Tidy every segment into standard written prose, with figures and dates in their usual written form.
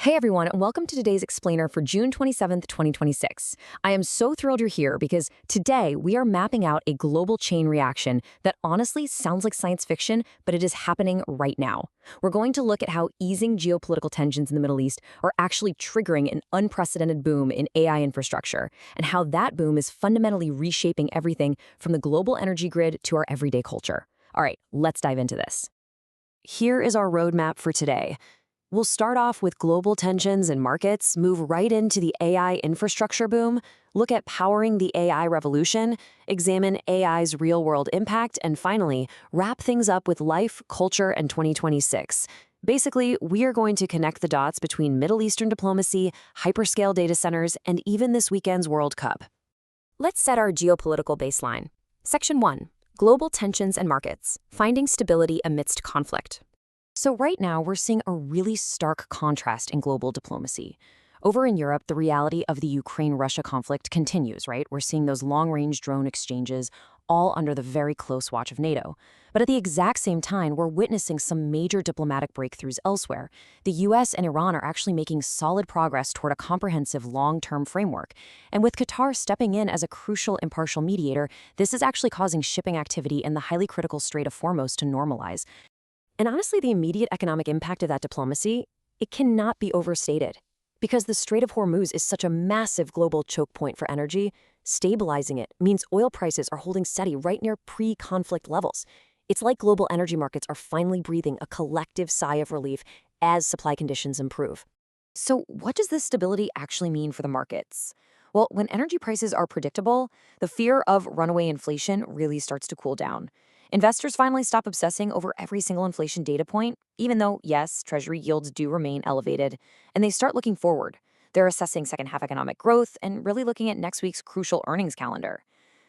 Hey everyone, and welcome to today's explainer for June 27th, 2026. I am so thrilled you're here because today we are mapping out a global chain reaction that honestly sounds like science fiction, but it is happening right now. We're going to look at how easing geopolitical tensions in the Middle East are actually triggering an unprecedented boom in AI infrastructure, and how that boom is fundamentally reshaping everything from the global energy grid to our everyday culture. All right, let's dive into this. Here is our roadmap for today. We'll start off with global tensions and markets, move right into the AI infrastructure boom, look at powering the AI revolution, examine AI's real-world impact, and finally, wrap things up with life, culture, and 2026. Basically, we are going to connect the dots between Middle Eastern diplomacy, hyperscale data centers, and even this weekend's World Cup. Let's set our geopolitical baseline. Section 1. Global tensions and markets, finding stability amidst conflict. So right now, we're seeing a really stark contrast in global diplomacy. Over in Europe, the reality of the Ukraine-Russia conflict continues, right? We're seeing those long-range drone exchanges, all under the very close watch of NATO. But at the exact same time, we're witnessing some major diplomatic breakthroughs elsewhere. The US and Iran are actually making solid progress toward a comprehensive long-term framework. And with Qatar stepping in as a crucial impartial mediator, this is actually causing shipping activity in the highly critical Strait of Hormuz to normalize. And honestly, the immediate economic impact of that diplomacy, it cannot be overstated. Because the Strait of Hormuz is such a massive global choke point for energy, stabilizing it means oil prices are holding steady right near pre-conflict levels. It's like global energy markets are finally breathing a collective sigh of relief as supply conditions improve. So what does this stability actually mean for the markets? Well, when energy prices are predictable, the fear of runaway inflation really starts to cool down. Investors finally stop obsessing over every single inflation data point, even though, yes, Treasury yields do remain elevated, and they start looking forward. They're assessing second-half economic growth and really looking at next week's crucial earnings calendar.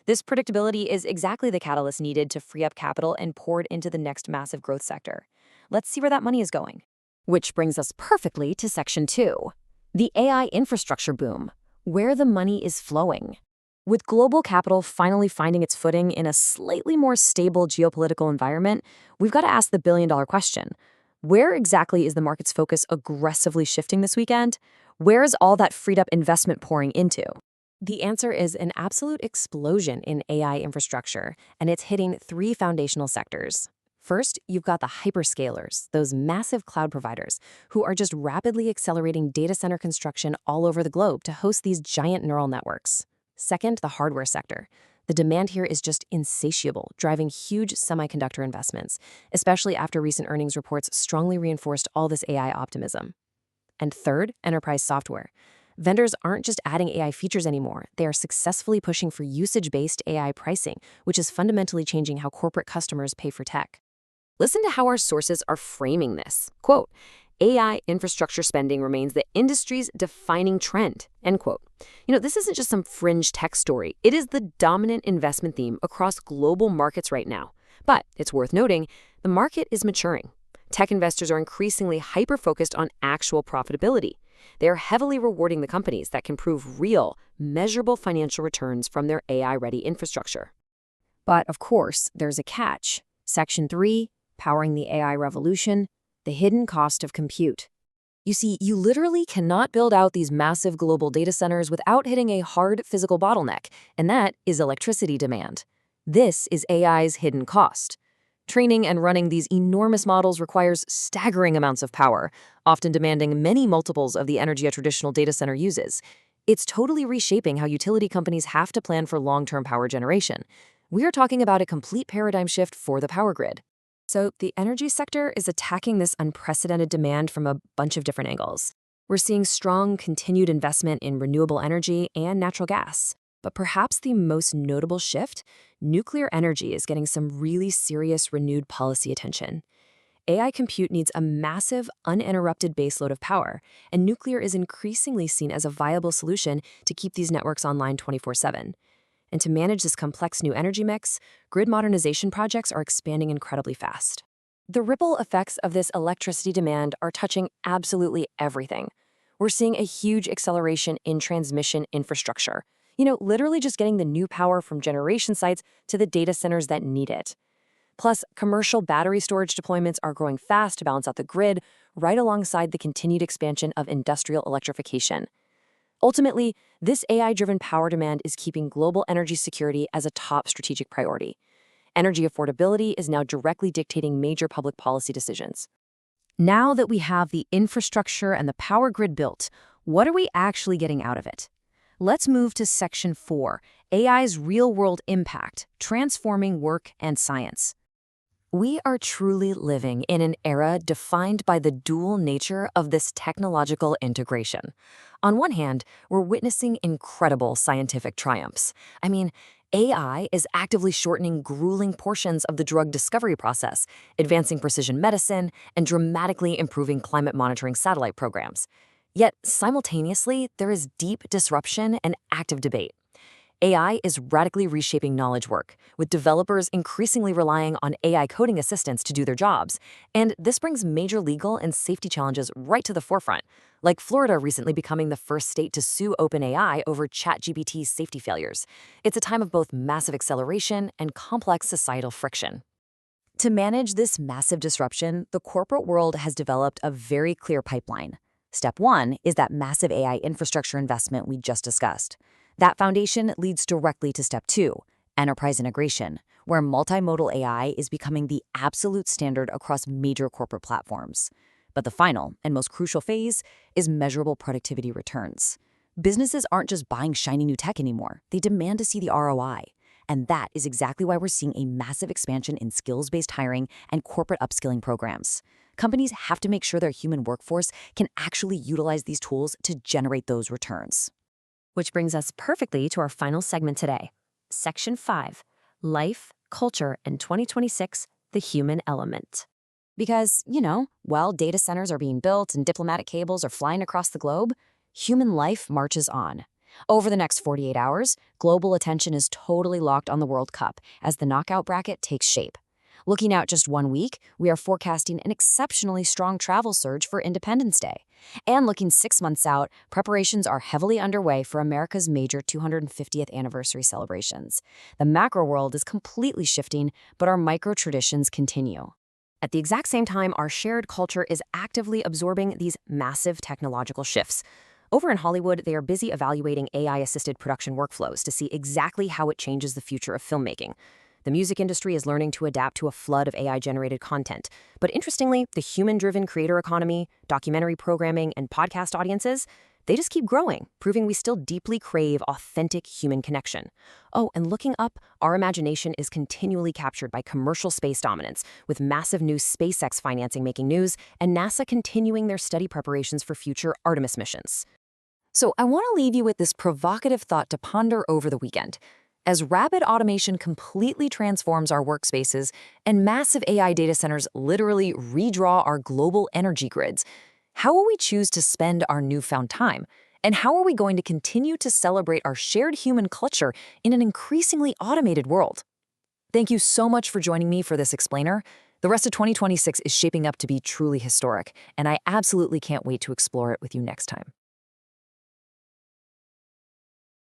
This predictability is exactly the catalyst needed to free up capital and pour it into the next massive growth sector. Let's see where that money is going. Which brings us perfectly to Section 2, the AI infrastructure boom, where the money is flowing. With global capital finally finding its footing in a slightly more stable geopolitical environment, we've got to ask the billion-dollar question. Where exactly is the market's focus aggressively shifting this weekend? Where is all that freed-up investment pouring into? The answer is an absolute explosion in AI infrastructure, and it's hitting three foundational sectors. First, you've got the hyperscalers, those massive cloud providers, who are just rapidly accelerating data center construction all over the globe to host these giant neural networks. Second, the hardware sector. The demand here is just insatiable, driving huge semiconductor investments, especially after recent earnings reports strongly reinforced all this AI optimism. And third, enterprise software. Vendors aren't just adding AI features anymore. They are successfully pushing for usage-based AI pricing, which is fundamentally changing how corporate customers pay for tech. Listen to how our sources are framing this. Quote, AI infrastructure spending remains the industry's defining trend, end quote. This isn't just some fringe tech story. It is the dominant investment theme across global markets right now. But it's worth noting, the market is maturing. Tech investors are increasingly hyper-focused on actual profitability. They are heavily rewarding the companies that can prove real, measurable financial returns from their AI-ready infrastructure. But of course, there's a catch. Section 3, powering the AI revolution, the hidden cost of compute. You see, you literally cannot build out these massive global data centers without hitting a hard physical bottleneck, and that is electricity demand. This is AI's hidden cost. Training and running these enormous models requires staggering amounts of power, often demanding many multiples of the energy a traditional data center uses. It's totally reshaping how utility companies have to plan for long-term power generation. We are talking about a complete paradigm shift for the power grid. So the energy sector is attacking this unprecedented demand from a bunch of different angles. We're seeing strong, continued investment in renewable energy and natural gas. But perhaps the most notable shift, nuclear energy is getting some really serious renewed policy attention. AI compute needs a massive, uninterrupted baseload of power, and nuclear is increasingly seen as a viable solution to keep these networks online 24/7. And to manage this complex new energy mix, grid modernization projects are expanding incredibly fast. The ripple effects of this electricity demand are touching absolutely everything. We're seeing a huge acceleration in transmission infrastructure. Literally just getting the new power from generation sites to the data centers that need it. Plus, commercial battery storage deployments are growing fast to balance out the grid, right alongside the continued expansion of industrial electrification. Ultimately, this AI-driven power demand is keeping global energy security as a top strategic priority. Energy affordability is now directly dictating major public policy decisions. Now that we have the infrastructure and the power grid built, what are we actually getting out of it? Let's move to Section 4, AI's real-world impact, transforming work and science. We are truly living in an era defined by the dual nature of this technological integration. On one hand, we're witnessing incredible scientific triumphs. AI is actively shortening grueling portions of the drug discovery process, advancing precision medicine, and dramatically improving climate monitoring satellite programs. Yet, simultaneously, there is deep disruption and active debate. AI is radically reshaping knowledge work, with developers increasingly relying on AI coding assistants to do their jobs. And this brings major legal and safety challenges right to the forefront, like Florida recently becoming the first state to sue OpenAI over ChatGPT's safety failures. It's a time of both massive acceleration and complex societal friction. To manage this massive disruption, the corporate world has developed a very clear pipeline. Step 1 is that massive AI infrastructure investment we just discussed. That foundation leads directly to Step 2, enterprise integration, where multimodal AI is becoming the absolute standard across major corporate platforms. But the final and most crucial phase is measurable productivity returns. Businesses aren't just buying shiny new tech anymore. They demand to see the ROI. And that is exactly why we're seeing a massive expansion in skills-based hiring and corporate upskilling programs. Companies have to make sure their human workforce can actually utilize these tools to generate those returns. Which brings us perfectly to our final segment today. Section 5, Life, Culture, and 2026, the Human Element. Because, while data centers are being built and diplomatic cables are flying across the globe, human life marches on. Over the next 48 hours, global attention is totally locked on the World Cup as the knockout bracket takes shape. Looking out just 1 week, we are forecasting an exceptionally strong travel surge for Independence Day. And looking 6 months out, preparations are heavily underway for America's major 250th anniversary celebrations. The macro world is completely shifting, but our micro traditions continue. At the exact same time, our shared culture is actively absorbing these massive technological shifts. Over in Hollywood, they are busy evaluating AI-assisted production workflows to see exactly how it changes the future of filmmaking. The music industry is learning to adapt to a flood of AI-generated content. But interestingly, the human-driven creator economy, documentary programming, and podcast audiences, they just keep growing, proving we still deeply crave authentic human connection. Oh, and looking up, our imagination is continually captured by commercial space dominance, with massive new SpaceX financing making news, and NASA continuing their steady preparations for future Artemis missions. So I want to leave you with this provocative thought to ponder over the weekend. As rapid automation completely transforms our workspaces and massive AI data centers literally redraw our global energy grids, how will we choose to spend our newfound time? And how are we going to continue to celebrate our shared human culture in an increasingly automated world? Thank you so much for joining me for this explainer. The rest of 2026 is shaping up to be truly historic, and I absolutely can't wait to explore it with you next time.